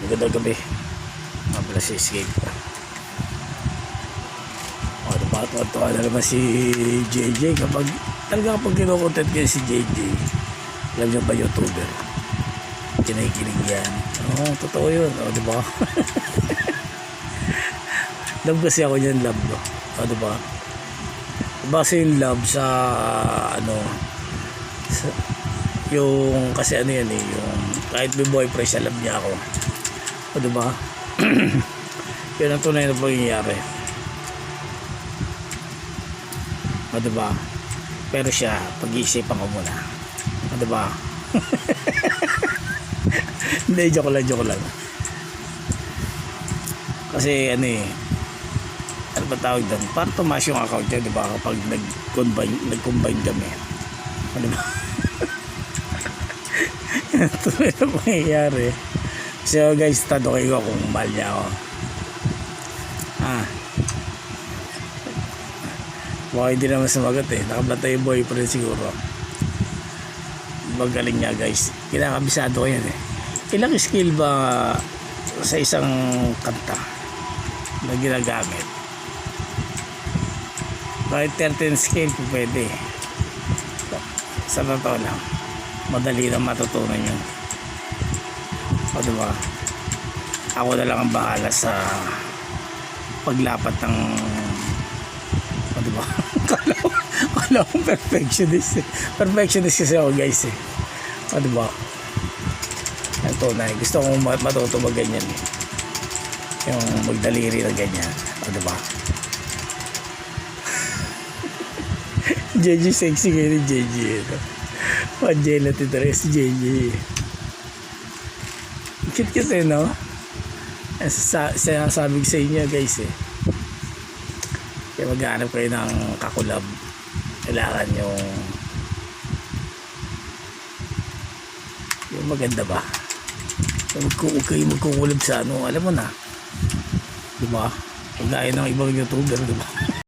Magandang gabi. Mabala si Escape. Tuwa na naman si JJ kapag kinukontent kayo si JJ. Alam nyo ba, YouTuber? Kinikilig yan. Oo, totoo yun. O, diba? Love kasi ako niyan, love. O, diba? Base yung love sa yung kasi ano yan yung kahit may boyfriend siya, love niya ako. O, diba? Yun ang tunay na pangyayari. O, diba? Pero siya, pag-iisipan ko muna. O, diba? Hindi, joke lang. Kasi ano ba tawag doon? Para tumaas yung account niya, diba? Kapag nag-combine kami. O, diba? Yan ang tunay na pangyayari. So guys, tanong kayo kung mahal niya ako. Baka hindi naman sumagot nakabata yung boyfriend siguro. Magaling niya guys, kinakabisado ko yan Ilang skill ba sa isang kanta na ginagamit? Kahit 13 skill kung pwede. Sa totoo lang, madali na matutunan yun. O, diba? Ako na lang ang bahala sa paglapat ng o, diba? Kala ko perfectionist perfectionist kasi ako guys o, diba? Ang tunay, gusto kong matuto mag ganyan yung magdaliri na ganyan o, diba? JJ sexy kayo ni JJ Angela Titeres JJ cute kasi no sabi ko sa inyo guys kaya maghanap kayo ng kakulab. Kailangan yung maganda ba, huwag kayo magkukulab sa alam mo na, diba? Kagaya ng ibang YouTuber, diba?